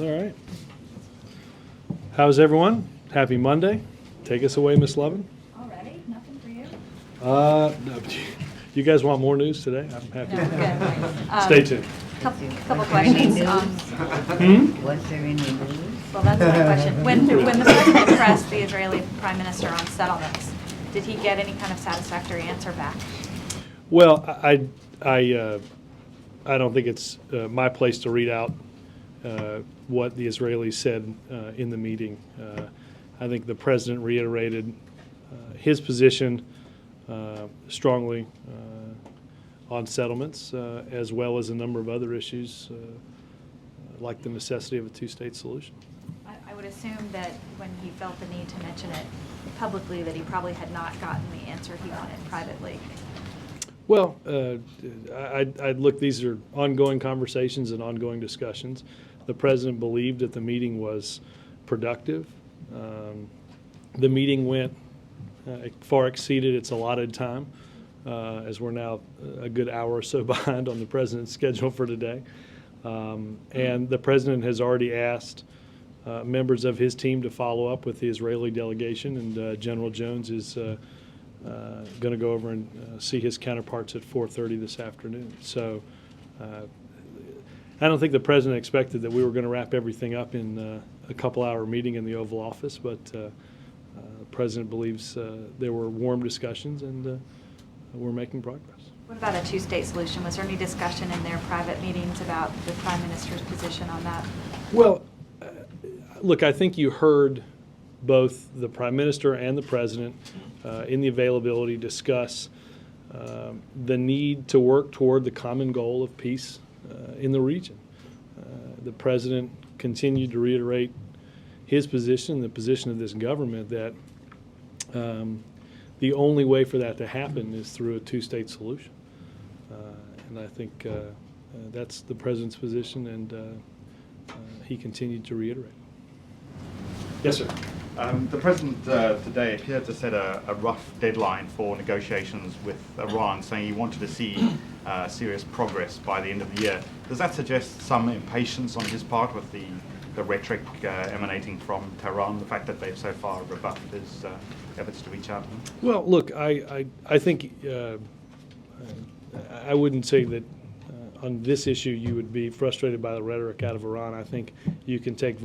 All right. How's everyone? Happy Monday. Take us away, Miss Lovin. Already? Nothing for you? No, you guys want more news today? I'm happy. No, we're good. Stay tuned. Couple questions. Was there any news? Well, that's my question. When the president pressed the Israeli prime minister on settlements, did he get any kind of satisfactory answer back? Well, I don't think it's my place to read out what the Israelis said in the meeting. I think the president reiterated his position strongly on settlements, as well as a number of other issues, like the necessity of a two-state solution. I would assume that when he felt the need to mention it publicly, that he probably had not gotten the answer he wanted privately. Well, I'd look, these are ongoing conversations and ongoing discussions. The president believed that the meeting was productive. The meeting went far exceeded its allotted time, as we're now a good hour or so behind on the president's schedule for today. And the president has already asked members of his team to follow up with the Israeli delegation, and General Jones is going to go over and see his counterparts at 4:30 this afternoon. So I don't think the president expected that we were going to wrap everything up in a couple-hour meeting in the Oval Office, but the president believes there were warm discussions, and we're making progress. What about a two-state solution? Was there any discussion in their private meetings about the prime minister's position on that? Well, look, I think you heard both the prime minister and the president in the availability discuss the need to work toward the common goal of peace in the region. The president continued to reiterate his position, the position of this government, that the only way for that to happen is through a two-state solution. And I think that's the president's position, and he continued to reiterate. Yes, sir. The president today appeared to set a rough deadline for negotiations with Iran, saying he wanted to see serious progress by the end of the year. Does that suggest some impatience on his part with the rhetoric emanating from Tehran, the fact that they've so far rebuffed his efforts to reach out to him? Well, look, I think I wouldn't say that on this issue you would be frustrated by the rhetoric out of Iran. I think you can take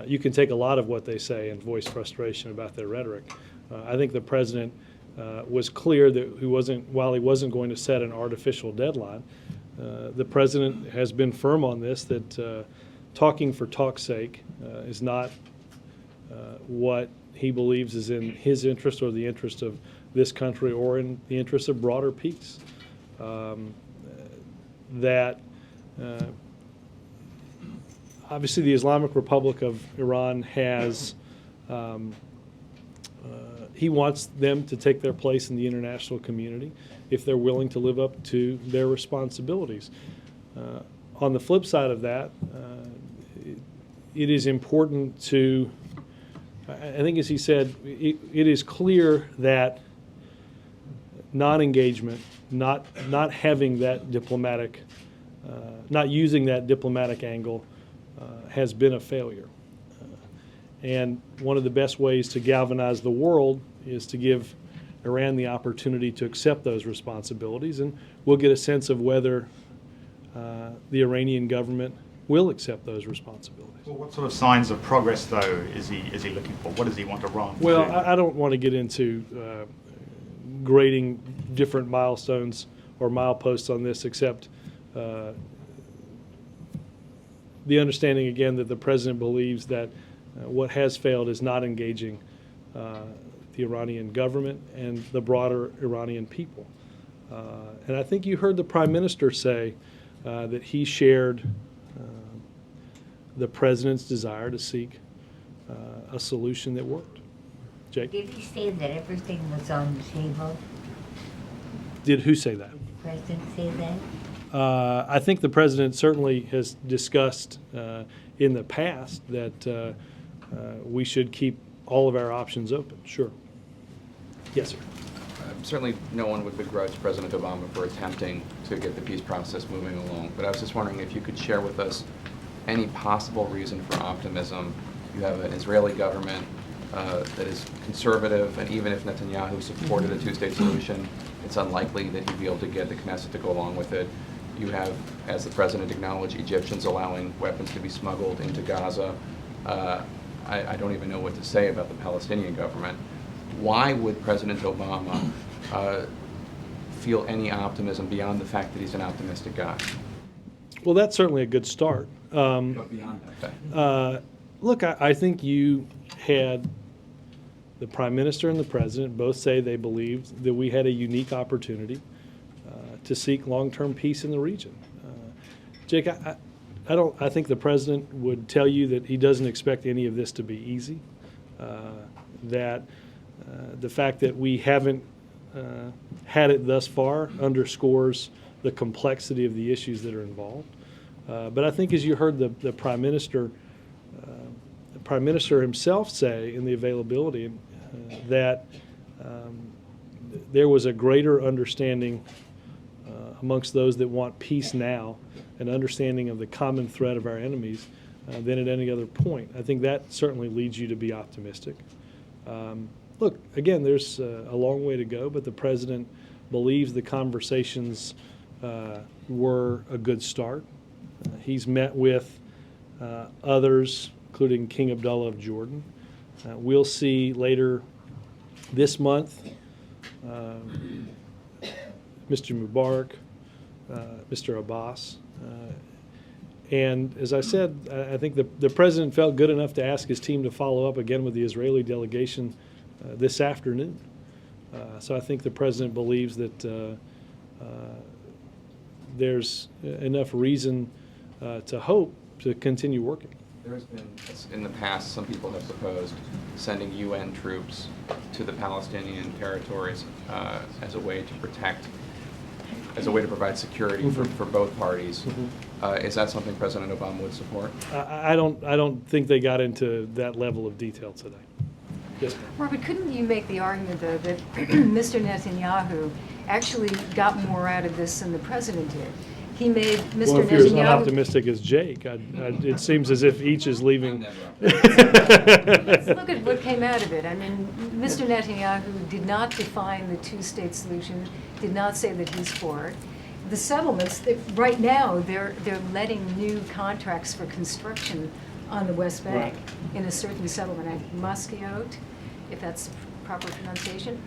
you can take a lot of what they say and voice frustration about their rhetoric. I think the president was clear that while he wasn't going to set an artificial deadline, the president has been firm on this, that talking for talk's sake is not what he believes is in his interest or the interest of this country or in the interest of broader peace. Obviously, the Islamic Republic of Iran has, he wants them to take their place in the international community if they're willing to live up to their responsibilities. On the flip side of that, it is important to, I think as he said, it is clear that non-engagement, not having that diplomatic, not using that diplomatic angle has been a failure. And one of the best ways to galvanize the world is to give Iran the opportunity to accept those responsibilities, and we'll get a sense of whether the Iranian government will accept those responsibilities. Well, what sort of signs of progress, though, is he looking for? What does he want Iran to do? Well, I don't want to get into grading different milestones or mileposts on this, except the understanding, again, that the president believes that what has failed is not engaging the Iranian government and the broader Iranian people. And I think you heard the prime minister say that he shared the president's desire to seek a solution that worked. Jake? Did he say that everything was on the table? Did who say that? Did the president say that? I think the president certainly has discussed in the past that we should keep all of our options open. Sure. Yes, sir. Certainly no one would begrudge President Obama for attempting to get the peace process moving along, but I was just wondering if you could share with us any possible reason for optimism? You have an Israeli government that is conservative, and even if Netanyahu supported a two-state solution, it's unlikely that he'd be able to get the Knesset to go along with it. You have, as the president acknowledged, Egyptians allowing weapons to be smuggled into Gaza. I don't even know what to say about the Palestinian government. Why would President Obama feel any optimism beyond the fact that he's an optimistic guy? Well, that's certainly a good start. But beyond that. Look, I think you had the Prime Minister and the President both say they believed that we had a unique opportunity to seek long-term peace in the region. Jake, I think the President would tell you that he doesn't expect any of this to be easy, that the fact that we haven't had it thus far underscores the complexity of the issues that are involved. But I think as you heard the Prime Minister himself say in the availability that there was a greater understanding amongst those that want peace now, an understanding of the common threat of our enemies than at any other point. I think that certainly leads you to be optimistic. Look, again, there's a long way to go, but the President believes the conversations were a good start. He's met with others, including King Abdullah of Jordan. We'll see later this month Mr. Mubarak, Mr. Abbas. And as I said, I think the President felt good enough to ask his team to follow up again with the Israeli delegation this afternoon. So I think the President believes that there's enough reason to hope to continue working. There has been, in the past, some people have proposed sending UN troops to the Palestinian territories as a way to protect, as a way to provide security for both parties. Is that something President Obama would support? I don't think they got into that level of detail today. Yes, ma'am. Robert, couldn't you make the argument, though, that Mr. Netanyahu actually got more out of this than the president did? He made Mr. Well, if you're as Netanyahu... unoptimistic as Jake, it seems as if each is leaving. Let's look at what came out of it. I mean, Mr. Netanyahu did not define the two-state solution, did not say that he's for it. The settlements, right now, they're letting new contracts for construction on the West Bank in a certain settlement, Musquiot, if that's the proper pronunciation.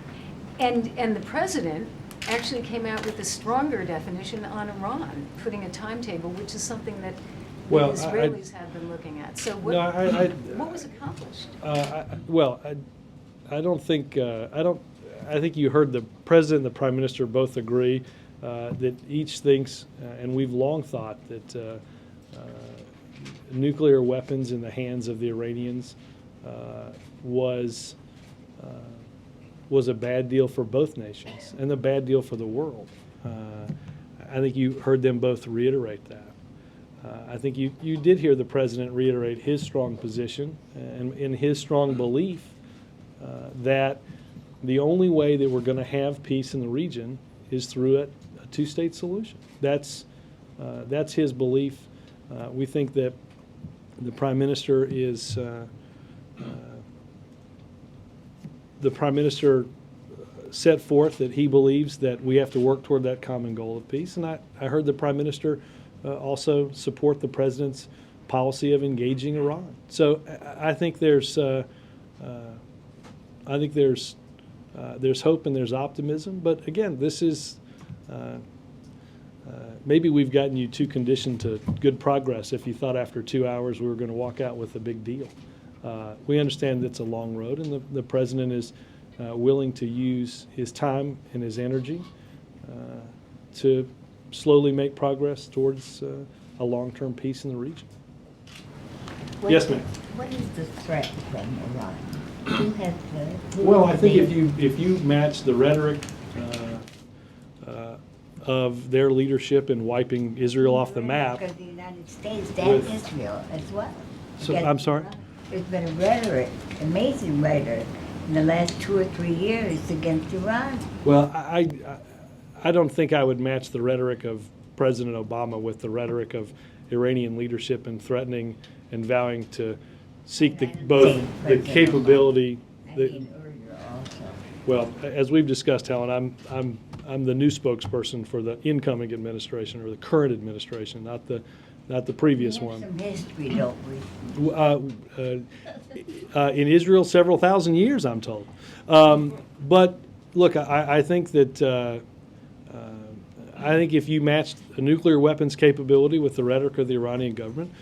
And the president actually came out with a stronger definition on Iran, putting a timetable, which is something that the Israelis have been looking at. So what was accomplished? I don't think I think you heard the President and the Prime Minister both agree that each thinks, and we've long thought that nuclear weapons in the hands of the Iranians was a bad deal for both nations and a bad deal for the world. I think you heard them both reiterate that. I think you did hear the President reiterate his strong position and in his strong belief that the only way that we're going to have peace in the region is through a two-state solution. That's his belief. We think that the Prime Minister is the Prime Minister set forth that he believes that we have to work toward that common goal of peace. And I heard the Prime Minister also support the President's policy of engaging Iran. So I think there's hope and there's optimism. But again, this is maybe we've gotten you too conditioned to good progress if you thought after 2 hours we were going to walk out with a big deal. We understand it's a long road, and the President is willing to use his time and his energy to slowly make progress towards a long-term peace in the region. Yes, ma'am. What is the threat from Iran? Who has Well, I think if you match the rhetoric of their leadership in wiping Israel off the map. Because the United States and Israel as well. So, I'm sorry? There's been a rhetoric, amazing rhetoric, in the last 2 or 3 years against Iran. Well, I don't think I would match the rhetoric of President Obama with the rhetoric of Iranian leadership and threatening and vowing to seek both the capability. Earlier also. Well, as we've discussed, Helen, I'm the new spokesperson for the incoming administration or the current administration, not the previous We have one. some history, don't we? In Israel, several thousand years, I'm told. But look, I think that I think if you matched a nuclear weapons capability with the rhetoric of the Iranian government,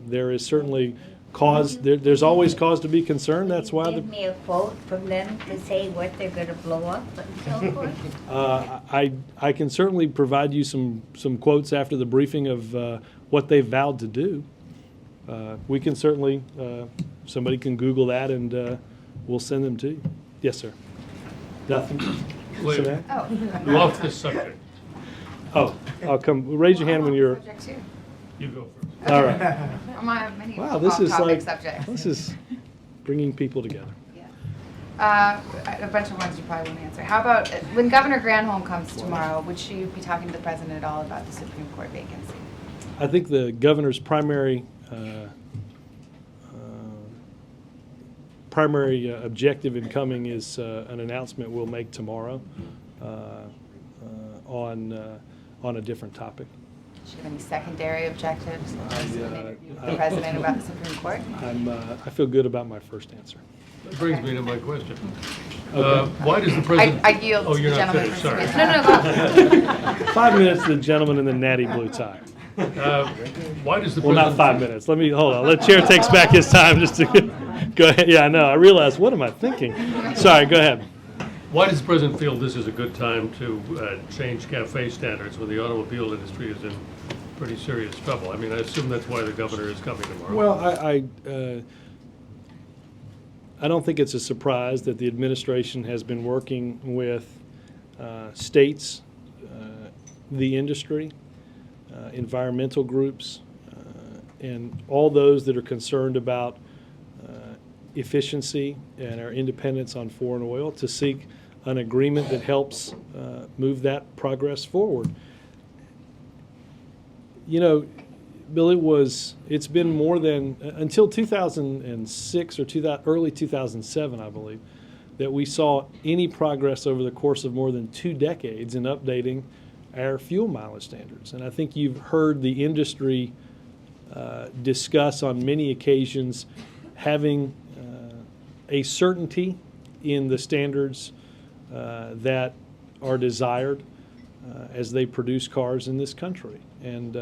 there is certainly cause. There's always cause to be concerned. That's why Give me a quote from them to say what they're going to blow up and so forth. I can certainly provide you some quotes after the briefing of what they vowed to do. We can certainly, somebody can Google that and we'll send them to you. Yes, sir. Nothing? Wait. Samantha? Oh. Off this subject. Oh, I'll come. Raise your hand when you're. Subject too. You go first. All right. I'm on many Wow, this is off-topic like subjects. this is bringing people together. Yeah. A bunch of ones you probably won't answer. How about when Governor Granholm comes tomorrow? Would she be talking to the president at all about the Supreme Court vacancy? I think the governor's primary objective in coming is an announcement we'll make tomorrow on a different topic. Does she have any secondary objectives? I The president about the Supreme Court? I feel good about my first answer. That brings me to my question. Okay. Why does the president? I yield Oh, to you're the not gentleman. finished, for sorry. No, 5 minutes, the gentleman in the natty blue tie. Why does the Well, president? not 5 minutes. Let me, hold on. The chair takes back his time just to go ahead. Yeah, I know. I realized, what am I thinking? Sorry, go ahead. Why does the president feel this is a good time to change CAFE standards when the automobile industry is in pretty serious trouble? I mean, I assume that's why the governor is coming tomorrow. Well, I don't think it's a surprise that the administration has been working with states, the industry, environmental groups, and all those that are concerned about efficiency and our independence on foreign oil to seek an agreement that helps move that progress forward. You know, Bill, it's been more than, until 2006 or early 2007, I believe, that we saw any progress over the course of more than 2 decades in updating our fuel mileage standards. And I think you've heard the industry discuss on many occasions having a certainty in the standards that are desired as they produce cars in this country. And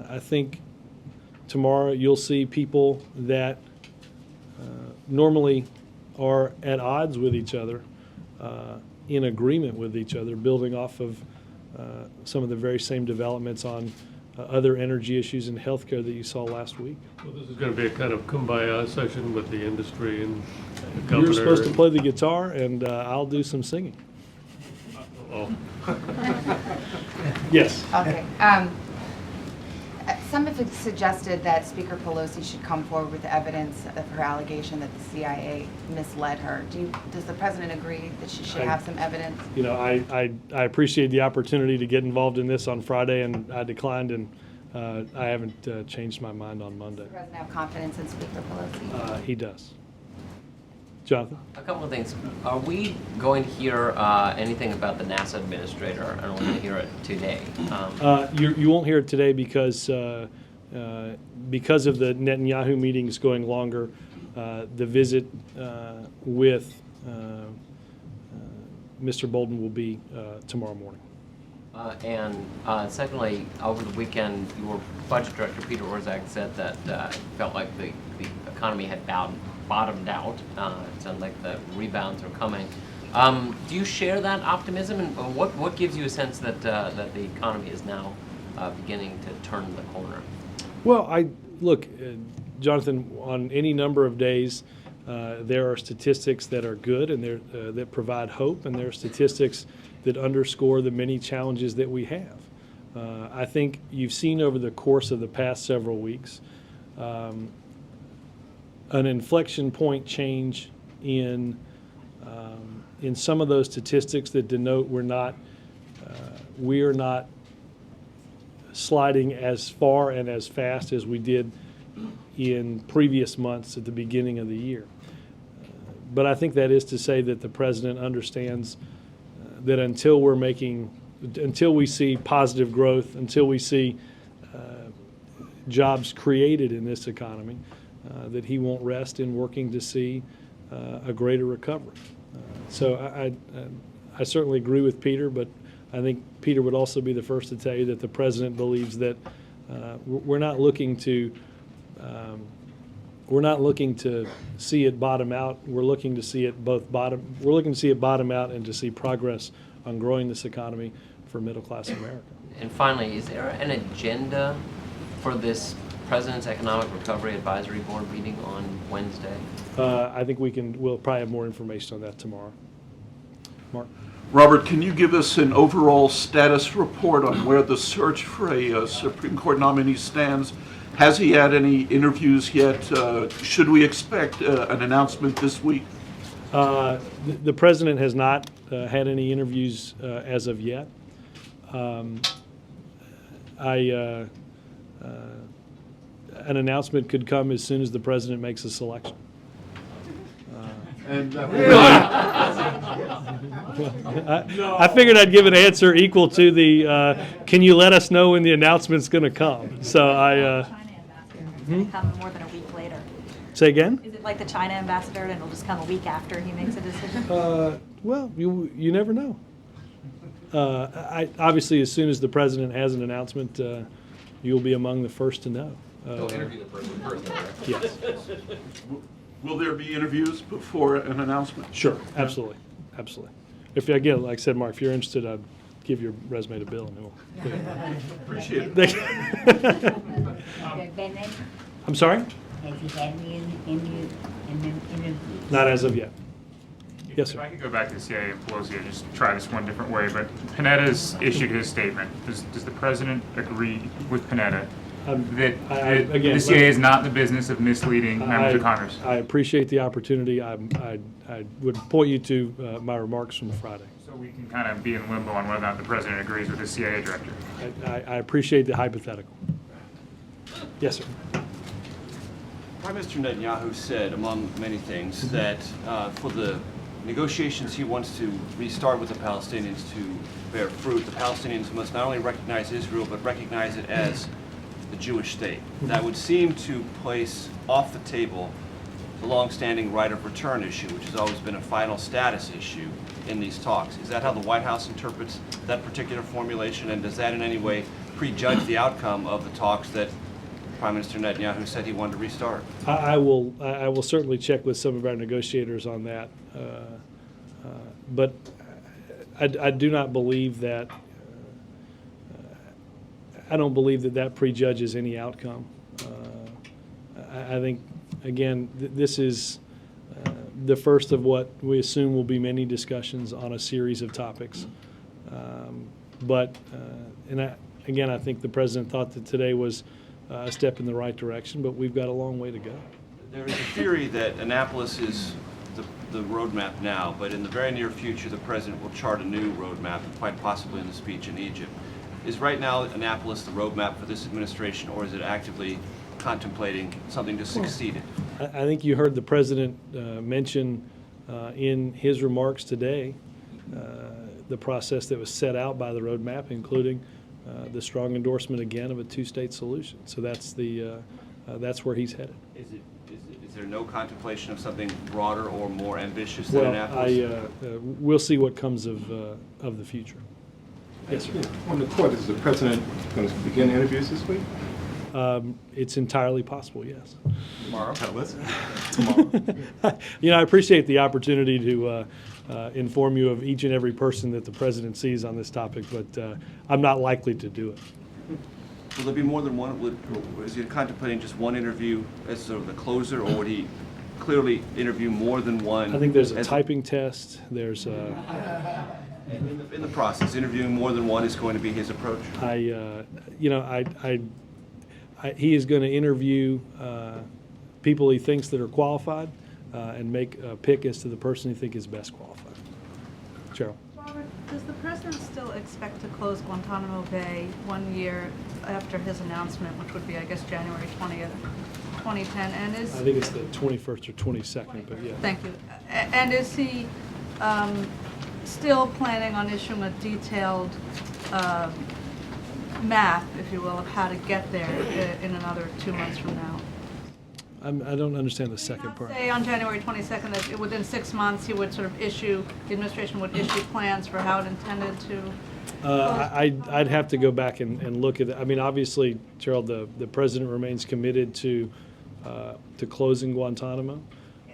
I think tomorrow you'll see people that normally are at odds with each other in agreement with each other, building off of some of the very same developments on other energy issues and healthcare that you saw last week. Well, this is going to be a kind of kumbaya session with the industry and the governor. You're supposed to play the guitar, and I'll do some singing. Oh. Yes. Okay. Some have suggested that Speaker Pelosi should come forward with evidence of her allegation that the CIA misled her. Does the president agree that she should have some evidence? You know, I appreciate the opportunity to get involved in this on Friday, and I declined, and I haven't changed my mind on Monday. Does the president have confidence in Speaker Pelosi? He does. Jonathan? A couple of things. Are we going to hear anything about the NASA administrator? I don't want to hear it today. You won't hear it today because of the Netanyahu meetings going longer. The visit with Mr. Bolden will be tomorrow morning. And secondly, over the weekend, your budget director, Peter Orszag, said that it felt like the economy had bottomed out. It sounded like the rebounds are coming. Do you share that optimism? And what gives you a sense that the economy is now beginning to turn the corner? Well, look, Jonathan, on any number of days, there are statistics that are good and that provide hope, and there are statistics that underscore the many challenges that we have. I think you've seen over the course of the past several weeks an inflection point change in some of those statistics that denote we're not sliding as far and as fast as we did in previous months at the beginning of the year. But I think that is to say that the president understands that until we see positive growth, until we see jobs created in this economy, that he won't rest in working to see a greater recovery. So I certainly agree with Peter, but I think Peter would also be the first to tell you that the president believes that we're not looking to see it bottom out. We're looking to see it bottom out and to see progress on growing this economy for middle-class America. And finally, is there an agenda for this President's Economic Recovery Advisory Board meeting on Wednesday? I think we'll probably have more information on that tomorrow. Mark? Robert, can you give us an overall status report on where the search for a Supreme Court nominee stands? Has he had any interviews yet? Should we expect an announcement this week? The president has not had any interviews as of yet. An announcement could come as soon as the president makes a selection. I figured I'd give an answer equal to the, can you let us know when the announcement's going to come? So China ambassador, it's going to come more than a week later. Say again? Is it like the China ambassador and it'll just come a week after he makes a decision? Well, you never know. Obviously, as soon as the president has an announcement, you'll be among the first to know. They'll interview the person first, though, right? Yes. Will there be interviews before an announcement? Sure, absolutely, absolutely. If again, like I said, Mark, if you're interested, I'd give your resume to Bill, and he'll. Appreciate it. Bennett, I'm sorry? has he had any interviews? Not as of yet. Yes, If sir. I could go back to the CIA and Pelosi and just try this one different way, but Panetta's issued his statement. Does the president agree with Panetta that again, the CIA is not in the business of misleading members of Congress? I appreciate the opportunity. I would point you to my remarks from Friday. So we can kind of be in limbo on whether or not the president agrees with the CIA director. I appreciate the hypothetical. Yes, sir. Prime Minister Netanyahu said, among many things, that for the negotiations he wants to restart with the Palestinians to bear fruit, the Palestinians must not only recognize Israel, but recognize it as the Jewish state. That would seem to place off the table the long-standing right of return issue, which has always been a final status issue in these talks. Is that how the White House interprets that particular formulation, and does that in any way prejudge the outcome of the talks that Prime Minister Netanyahu said he wanted to restart? I will certainly check with some of our negotiators on that, but I do not believe that. I don't believe that prejudges any outcome. I think again this is the first of what we assume will be many discussions on a series of topics. Again, I think the president thought that today was a step in the right direction, but we've got a long way to go. There is a theory that Annapolis is the roadmap now, but in the very near future, the president will chart a new roadmap, quite possibly in the speech in Egypt. Is right now Annapolis the roadmap for this administration, or is it actively contemplating something to succeed it? I think you heard the president mention in his remarks today the process that was set out by the roadmap, including the strong endorsement again of a two-state solution. So that's where he's headed. Is there no contemplation of something broader or more ambitious than Annapolis? We'll see what comes of the future. Yes, sir. On the court, is the president going to begin interviews this week? It's entirely possible, yes. Tomorrow? Tell us. Tomorrow. I appreciate the opportunity to inform you of each and every person that the president sees on this topic, but I'm not likely to do it. Will there be more than one? Is he contemplating just one interview as sort of the closer, or would he clearly interview more than one? I think there's a typing test. There's in the process, interviewing more than one is going to be his approach. He is going to interview people he thinks that are qualified and make a pick as to the person he thinks is best qualified. Cheryl. Robert, Does the president still expect to close Guantanamo Bay 1 year after his announcement, which would be, I guess, January 20th, 2010? And is I think it's the 21st or 22nd, but yeah. Thank you. And is he still planning on issuing a detailed map, if you will, of how to get there in another 2 months from now? I don't understand the second part. Say on January 22nd that within 6 months he would sort of issue, the administration would issue plans for how it intended to. I'd have to go back and look at it. I mean, obviously, Gerald, the president remains committed to closing Guantanamo.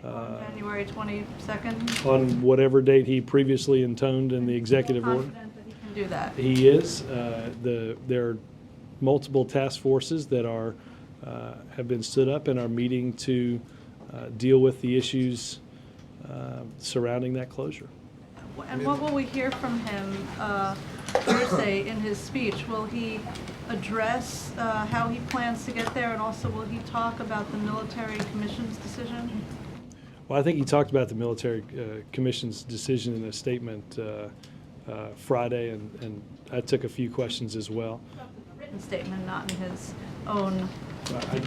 January 22nd? On whatever date he previously intoned in the executive order. Confident that he can do that? He is. There are multiple task forces that have been stood up and are meeting to deal with the issues surrounding that closure. And what will we hear from him Thursday in his speech? Will he address how he plans to get there, and also will he talk about the military commission's decision? Well, I think he talked about the military commission's decision in a statement Friday, and I took a few questions as well. A written statement, not in his own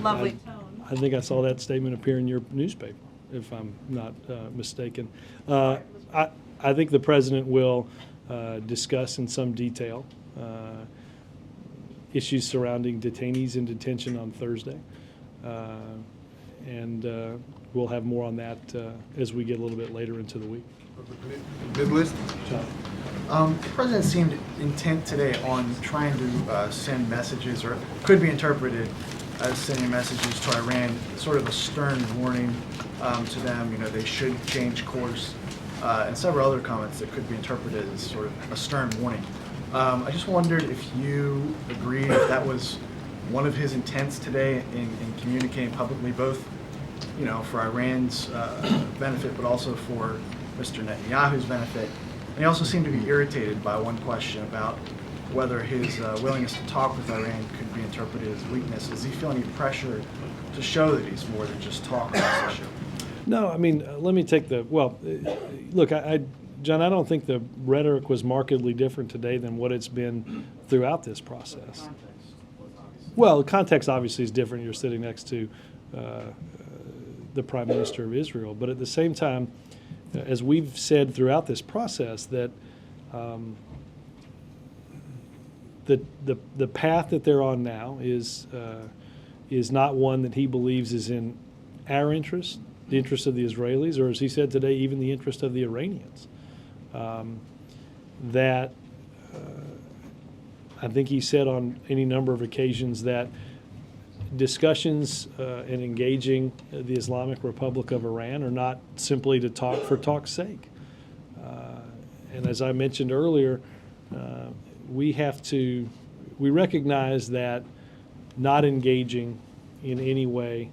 lovely tone. I think I saw that statement appear in your newspaper, if I'm not mistaken. I think the president will discuss in some detail issues surrounding detainees in detention on Thursday. And we'll have more on that as we get a little bit later into the week. Midlist. The president seemed intent today on trying to send messages, or could be interpreted as sending messages to Iran, sort of a stern warning to them. You know, they should change course, and several other comments that could be interpreted as sort of a stern warning. I just wondered if you agreed if that was one of his intents today in communicating publicly, both, you know, for Iran's benefit, but also for Mr. Netanyahu's benefit. And he also seemed to be irritated by one question about whether his willingness to talk with Iran could be interpreted as weakness. Does he feel any pressure to show that he's more than just talk on this issue? No, I mean, let me take look, John, I don't think the rhetoric was markedly different today than what it's been throughout this process. Well, context obviously is different. You're sitting next to the Prime Minister of Israel. But at the same time, as we've said throughout this process, that the path that they're on now is not one that he believes is in our interest, the interest of the Israelis, or as he said today, even the interest of the Iranians. I think he said on any number of occasions that discussions and engaging the Islamic Republic of Iran are not simply to talk for talk's sake. And as I mentioned earlier, we recognize that not engaging in any way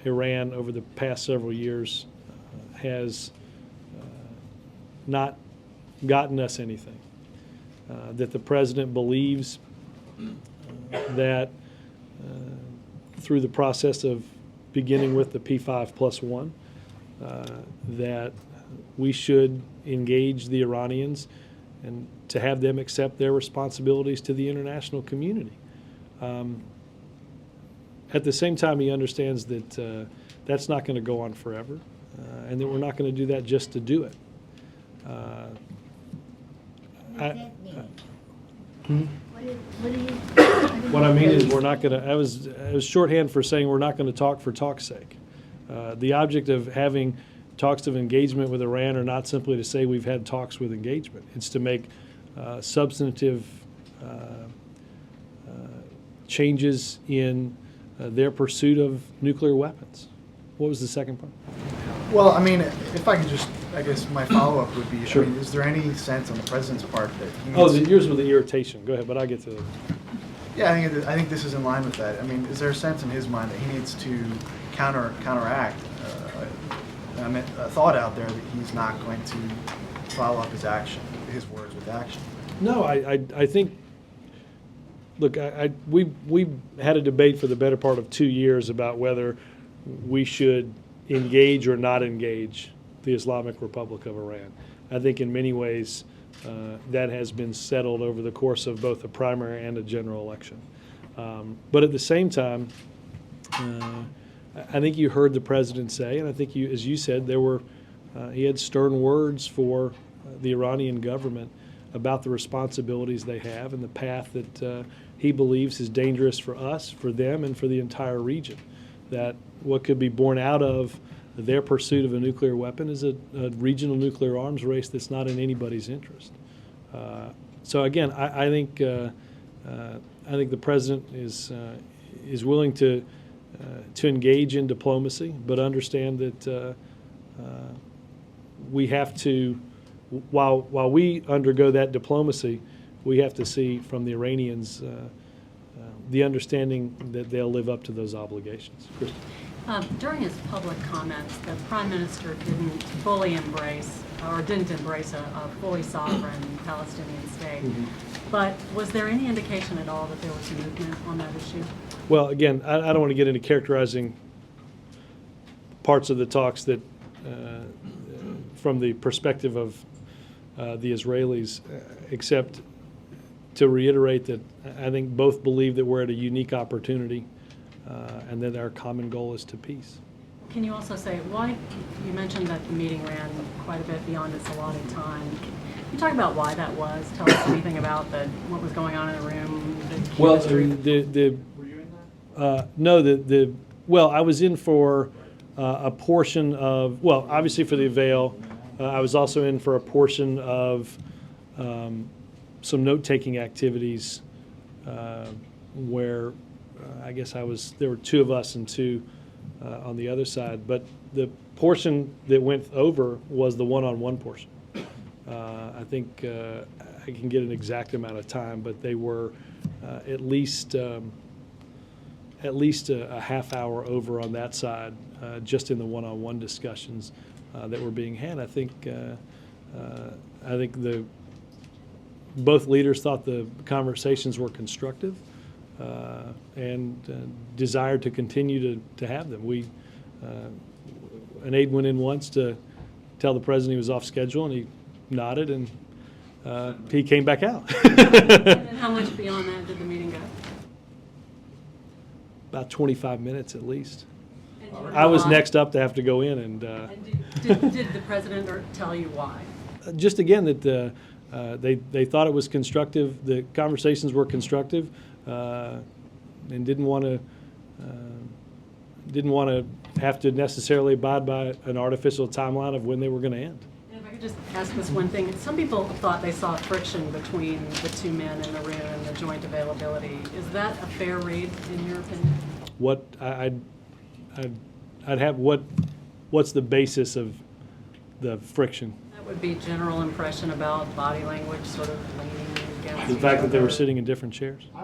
Iran over the past several years has not gotten us anything. That the president believes that through the process of beginning with the P5+1, that we should engage the Iranians and to have them accept their responsibilities to the international community. At the same time, he understands that that's not going to go on forever, and that we're not going to do that just to do it. What I mean is we're not going to, I was shorthand for saying we're not going to talk for talk's sake. The object of having talks of engagement with Iran are not simply to say we've had talks with engagement. It's to make substantive changes in their pursuit of nuclear weapons. What was the second part? Well, I mean, if I could just, I guess my follow-up would be, Sure. I mean, is there any sense on the president's part that he needs Yours with the irritation. Go ahead, but I get to. Yeah, I think this is in line with that. I mean, is there a sense in his mind that he needs to counteract a thought out there that he's not going to follow up his words with action? No, I think. Look, we had a debate for the better part of 2 years about whether we should engage or not engage the Islamic Republic of Iran. I think in many ways that has been settled over the course of both a primary and a general election. But at the same time, I think you heard the president say, and I think as you said, he had stern words for the Iranian government about the responsibilities they have and the path that he believes is dangerous for us, for them, and for the entire region. That what could be born out of their pursuit of a nuclear weapon is a regional nuclear arms race that's not in anybody's interest. So again, I think the president is willing to engage in diplomacy, but understand that we have to, while we undergo that diplomacy, we have to see from the Iranians the understanding that they'll live up to those obligations. During his public comments, the Prime Minister didn't fully embrace, or didn't embrace a fully sovereign Palestinian state. Mm-hmm. But was there any indication at all that there was movement on that issue? Well, again, I don't want to get into characterizing parts of the talks that, from the perspective of the Israelis, except to reiterate that I think both believe that we're at a unique opportunity and that our common goal is to peace. Can you also say why, you mentioned that the meeting ran quite a bit beyond its allotted time. Can you talk about why that was? Tell us anything about what was going on in the room, the chemistry? Well, I was in for a portion of, well, obviously for the Avail. I was also in for a portion of some note-taking activities where I guess there were two of us and two on the other side. But the portion that went over was the one-on-one portion. I think I can get an exact amount of time, but they were at least a half hour over on that side, just in the one-on-one discussions that were being had. I think both leaders thought the conversations were constructive and desired to continue to have them. An aide went in once to tell the president he was off schedule, and he nodded, and he came back out. And how much beyond that did the meeting go? About 25 minutes at least. I was next up to have to go in, and did the president tell you why? Just again that they thought it was constructive. The conversations were constructive, and didn't want to have to necessarily abide by an artificial timeline of when they were going to end. If I could just ask this one thing. Some people thought they saw friction between the two men in the room and the joint availability. Is that a fair read in your opinion? What's the basis of the friction? That would be general impression about body language, sort of leaning against The each fact that they other. were sitting in different chairs. I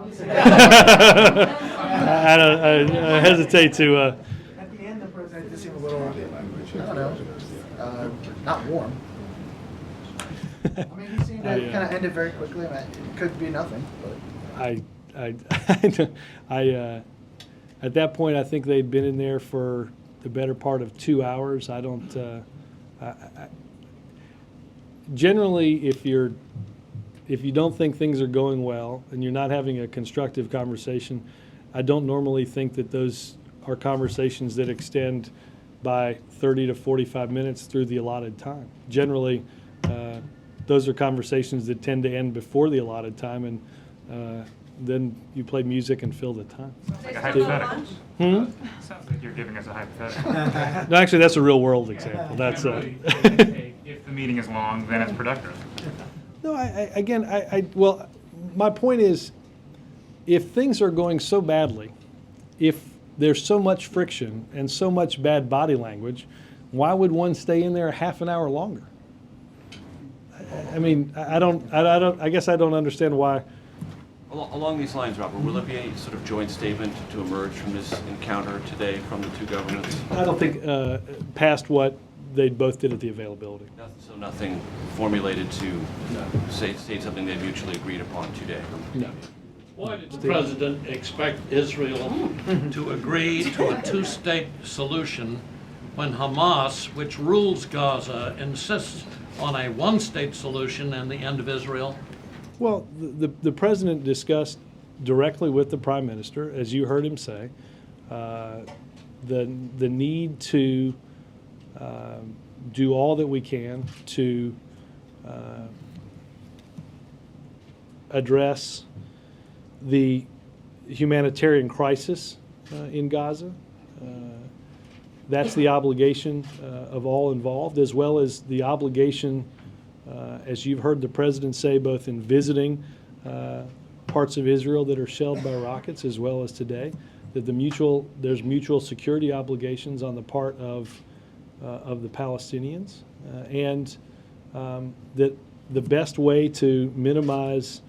hesitate to. At the end, the president did seem a little, I don't know, not warm. I mean, he seemed to kind of end it very quickly. I mean, it could be nothing, but. At that point, I think they'd been in there for the better part of 2 hours. Generally, if you don't think things are going well and you're not having a constructive conversation, I don't normally think that those are conversations that extend by 30 to 45 minutes through the allotted time. Generally, those are conversations that tend to end before the allotted time, and then you play music and fill the time. Sounds like a hypothetical. Sounds like you're giving us a hypothetical. No, actually, that's a real world example. That's if the meeting is long, then it's productive. No, well, my point is, if things are going so badly, if there's so much friction and so much bad body language, why would one stay in there half an hour longer? I mean, I guess I don't understand why. Along these lines, Robert, will there be any sort of joint statement to emerge from this encounter today from the two governments? I don't think past what they both did at the availability. So nothing formulated to state something they mutually agreed upon today? No. Why did the president expect Israel to agree to a two-state solution when Hamas, which rules Gaza, insists on a one-state solution and the end of Israel? Well, the president discussed directly with the prime minister, as you heard him say, the need to do all that we can to address the humanitarian crisis in Gaza. That's the obligation of all involved, as well as the obligation, as you've heard the president say, both in visiting parts of Israel that are shelled by rockets, as well as today, that there's mutual security obligations on the part of the Palestinians, and that the best way to minimize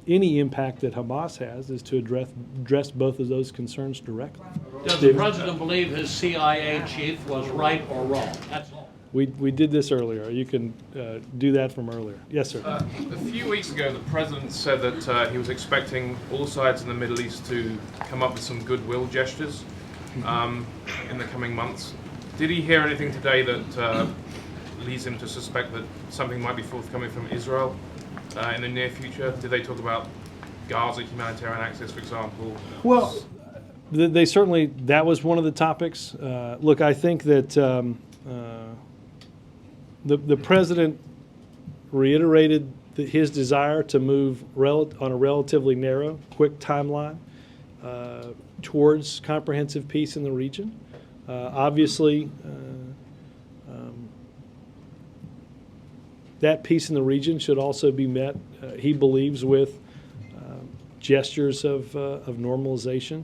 any impact that Hamas has is to address both of those concerns directly. Does the president believe his CIA chief was right or wrong? That's all. We did this earlier. You can do that from earlier. Yes, sir. A few weeks ago, the president said that he was expecting all sides in the Middle East to come up with some goodwill gestures in the coming months. Did he hear anything today that leads him to suspect that something might be forthcoming from Israel in the near future? Did they talk about Gaza humanitarian access, for example? Well, they certainly, that was one of the topics. Look, I think that the president reiterated his desire to move on a relatively narrow, quick timeline towards comprehensive peace in the region. Obviously, that peace in the region should also be met, he believes, with gestures of normalization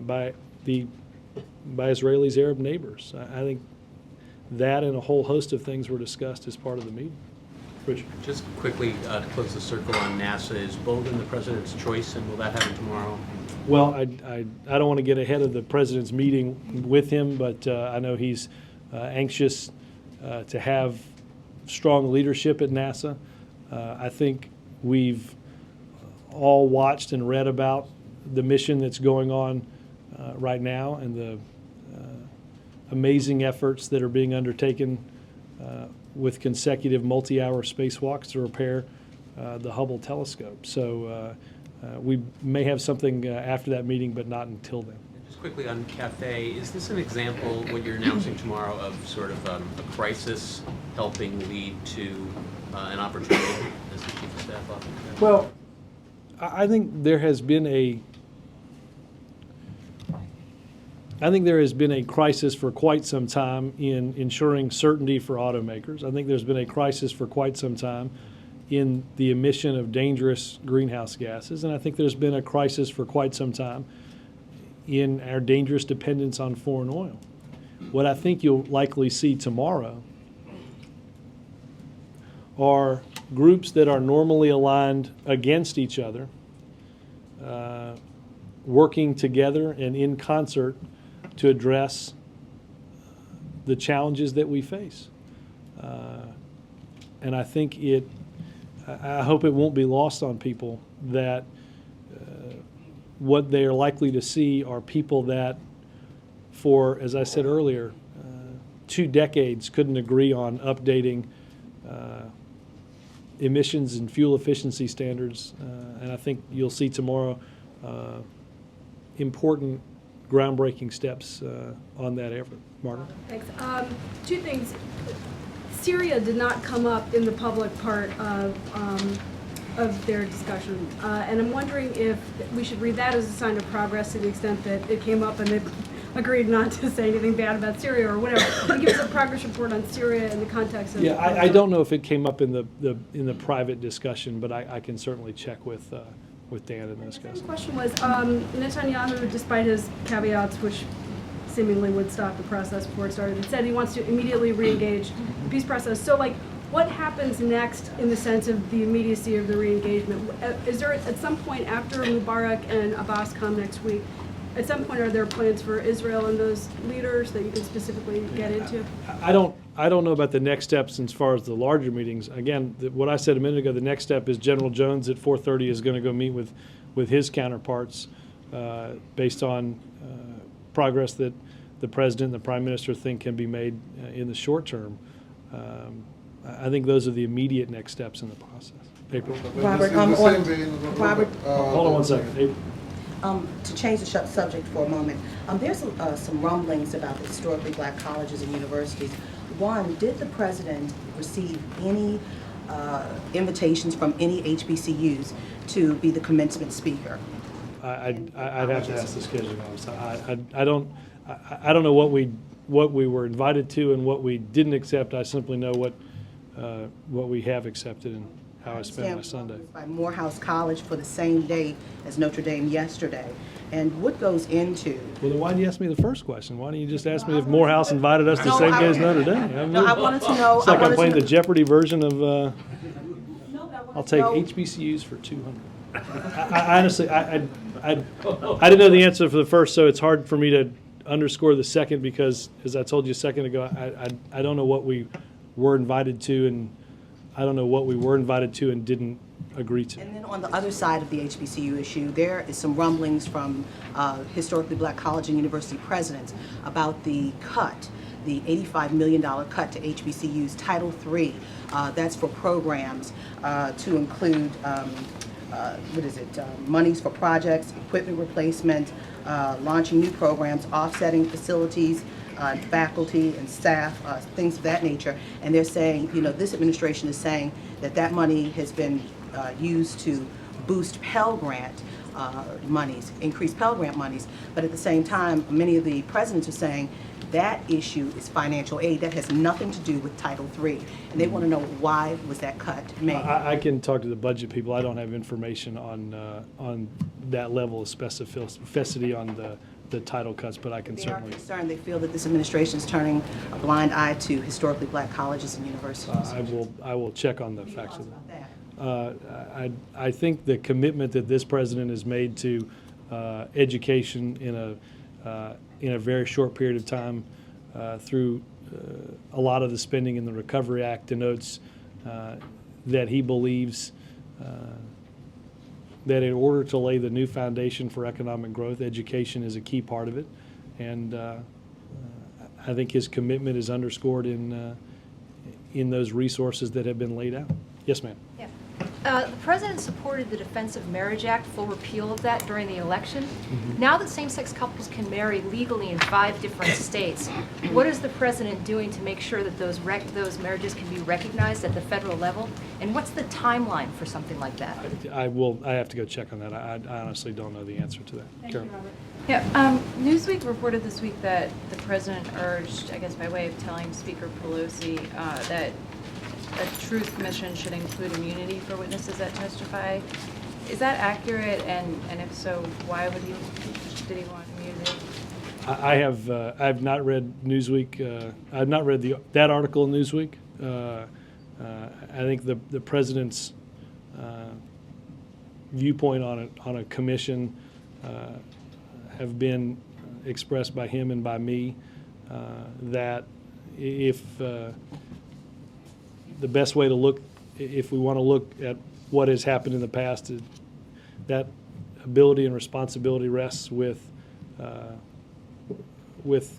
by Israelis' Arab neighbors. I think that and a whole host of things were discussed as part of the meeting. Richard. Just quickly to close the circle on NASA, is Bolden the president's choice, and will that happen tomorrow? Well, I don't want to get ahead of the president's meeting with him, but I know he's anxious to have strong leadership at NASA. I think we've all watched and read about the mission that's going on right now and the amazing efforts that are being undertaken with consecutive multi-hour spacewalks to repair the Hubble telescope. So we may have something after that meeting, but not until then. Just quickly on CAFE, is this an example, what you're announcing tomorrow, of sort of a crisis helping lead to an opportunity as the Chief of Staff often said? Well, I think there has been a crisis for quite some time in ensuring certainty for automakers. I think there's been a crisis for quite some time in the emission of dangerous greenhouse gases. And I think there's been a crisis for quite some time in our dangerous dependence on foreign oil. What I think you'll likely see tomorrow are groups that are normally aligned against each other working together and in concert to address the challenges that we face. And I think I hope it won't be lost on people that what they are likely to see are people that, for, as I said earlier, 2 decades couldn't agree on updating emissions and fuel efficiency standards. And I think you'll see tomorrow important groundbreaking steps on that effort. Martin? Thanks. 2 things. Syria did not come up in the public part of their discussion, and I'm wondering if we should read that as a sign of progress to the extent that it came up and they agreed not to say anything bad about Syria or whatever. Can you give us a progress report on Syria in the context of? Yeah, I don't know if it came up in the private discussion, but I can certainly check with Dan and those guys. The question was, Netanyahu, despite his caveats, which seemingly would stop the process before it started, said he wants to immediately re-engage the peace process. So, like, what happens next in the sense of the immediacy of the re-engagement? Is there, at some point after Mubarak and Abbas come next week, at some point are there plans for Israel and those leaders that you can specifically get into? I don't know about the next steps as far as the larger meetings. Again, what I said a minute ago, the next step is General Jones at 4:30 is going to go meet with his counterparts based on progress that the President and the Prime Minister think can be made in the short term, I think those are the immediate next steps in the process. April? Robert, Robert, Hold on one second. April. to change the subject for a moment, there's some rumblings about the historically black colleges and universities. One, did the president receive any invitations from any HBCUs to be the commencement speaker? I'd have to ask the scheduling officer. I don't know what we were invited to and what we didn't accept. I simply know what we have accepted and how I spent my Sunday. By Morehouse College for the same day as Notre Dame yesterday. And what goes into... Well, then why didn't you ask me the first question? Why don't you just ask me if Morehouse invited us the same day as Notre Dame? No, I wanted to know... It's like I'm playing the Jeopardy version of, I'll take HBCUs for 200. I honestly, I didn't know the answer for the first, so it's hard for me to underscore the second because, as I told you a second ago, I don't know what we were invited to, and I don't know what we were invited to and didn't agree to. And then on the other side of the HBCU issue, there is some rumblings from historically black college and university presidents about the cut, the $85 million cut to HBCU's Title III. That's for programs to include, monies for projects, equipment replacement, launching new programs, offsetting facilities, faculty and staff, things of that nature. And they're saying, this administration is saying that that money has been used to boost Pell Grant monies, increase Pell Grant monies. But at the same time, many of the presidents are saying that issue is financial aid. That has nothing to do with Title III. And they want to know why was that cut made. I can talk to the budget people. I don't have information on that level of specificity on the title cuts, but I can certainly... They are concerned. They feel that this administration is turning a blind eye to historically black colleges and universities. I will check on the facts of that. I think the commitment that this president has made to education in a very short period of time through a lot of the spending in the Recovery Act denotes that he believes that in order to lay the new foundation for economic growth, education is a key part of it. And I think his commitment is underscored in those resources that have been laid out. Yes, ma'am. Yeah. The president supported the Defense of Marriage Act, full repeal of that during the election. Now that same-sex couples can marry legally in 5 different states, what is the president doing to make sure that those marriages can be recognized at the federal level? And what's the timeline for something like that? I have to go check on that. I honestly don't know the answer to that. Thank Karen. you, Robert. Yeah, Newsweek reported this week that the president urged, I guess by way of telling Speaker Pelosi, that a truth commission should include immunity for witnesses that testify. Is that accurate? And if so, why did he want immunity? I have not read Newsweek. I've not read that article in Newsweek. I think the president's viewpoint on a commission have been expressed by him and by me. That if the best way to look, if we want to look at what has happened in the past, that ability and responsibility rests with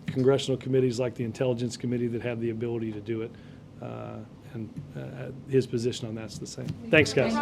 congressional committees like the Intelligence Committee that have the ability to do it. And his position on that's the same. Thanks, guys.